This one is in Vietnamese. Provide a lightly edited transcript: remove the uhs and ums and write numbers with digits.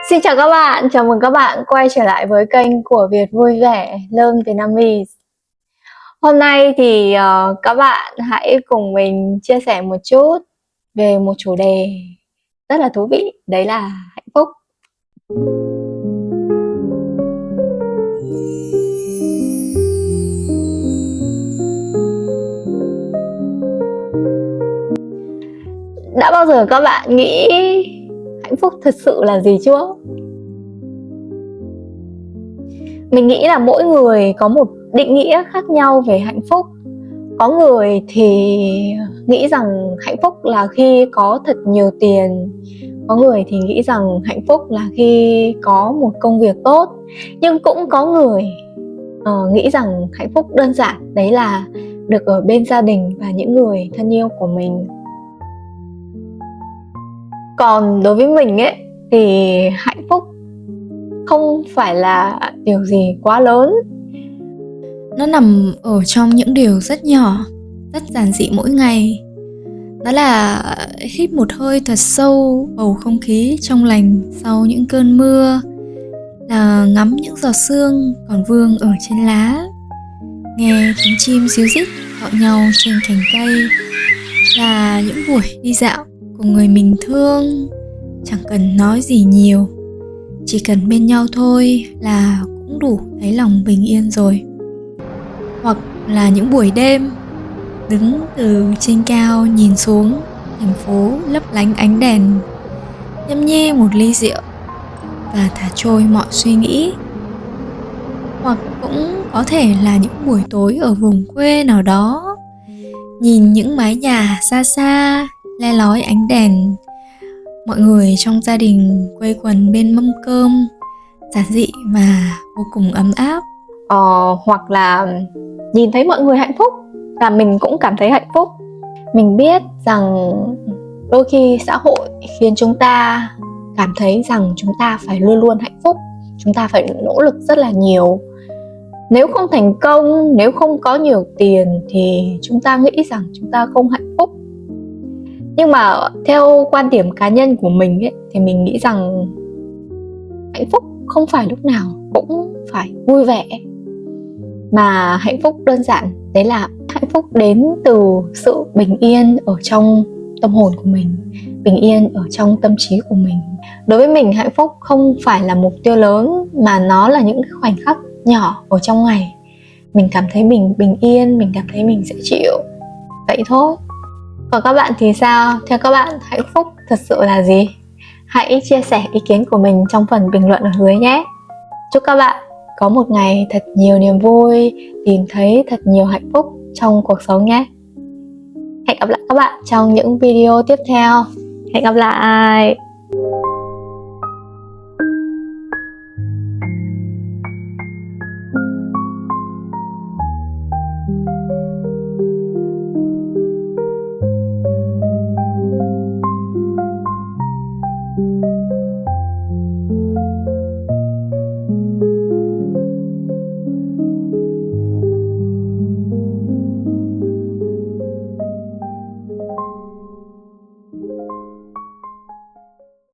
Xin chào các bạn, chào mừng các bạn quay trở lại với kênh của Việt Vui Vẻ Learn Vietnamese. Hôm nay thì các bạn hãy cùng mình chia sẻ một chút về một chủ đề rất là thú vị, đấy là hạnh phúc. Đã bao giờ các bạn nghĩ hạnh phúc thật sự là gì chưa? Mình nghĩ là mỗi người có một định nghĩa khác nhau về hạnh phúc. Có người thì nghĩ rằng hạnh phúc là khi có thật nhiều tiền. Có người thì nghĩ rằng hạnh phúc là khi có một công việc tốt. Nhưng cũng có người nghĩ rằng hạnh phúc đơn giản đấy là được ở bên gia đình và những người thân yêu của mình. Còn đối với mình ấy thì hạnh phúc không phải là điều gì quá lớn. Nó nằm ở trong những điều rất nhỏ, rất giản dị mỗi ngày. Đó là hít một hơi thật sâu bầu không khí trong lành sau những cơn mưa, là ngắm những giọt sương còn vương ở trên lá, nghe tiếng chim ríu rít gọi nhau trên cành cây, là những buổi đi dạo cùng người mình thương. Chẳng cần nói gì nhiều, chỉ cần bên nhau thôi là cũng đủ thấy lòng bình yên rồi. Hoặc là những buổi đêm, đứng từ trên cao nhìn xuống thành phố lấp lánh ánh đèn, nhâm nhi một ly rượu và thả trôi mọi suy nghĩ. Hoặc cũng có thể là những buổi tối ở vùng quê nào đó, nhìn những mái nhà xa xa le lói ánh đèn, mọi người trong gia đình quây quần bên mâm cơm giản dị và vô cùng ấm áp. Hoặc là nhìn thấy mọi người hạnh phúc là mình cũng cảm thấy hạnh phúc. Mình biết rằng đôi khi xã hội khiến chúng ta cảm thấy rằng chúng ta phải luôn luôn hạnh phúc, chúng ta phải nỗ lực rất là nhiều. Nếu không thành công, nếu không có nhiều tiền thì chúng ta nghĩ rằng chúng ta không hạnh phúc. Nhưng mà theo quan điểm cá nhân của mình ấy, thì mình nghĩ rằng hạnh phúc không phải lúc nào cũng phải vui vẻ, mà hạnh phúc đơn giản đấy là hạnh phúc đến từ sự bình yên ở trong tâm hồn của mình, bình yên ở trong tâm trí của mình. Đối với mình, hạnh phúc không phải là mục tiêu lớn, mà nó là những khoảnh khắc nhỏ ở trong ngày. Mình cảm thấy mình bình yên, mình cảm thấy mình dễ chịu, vậy thôi. Còn các bạn thì sao? Theo các bạn, hạnh phúc thật sự là gì? Hãy chia sẻ ý kiến của mình trong phần bình luận ở dưới nhé. Chúc các bạn có một ngày thật nhiều niềm vui, tìm thấy thật nhiều hạnh phúc trong cuộc sống nhé. Hẹn gặp lại các bạn trong những video tiếp theo. Hẹn gặp lại.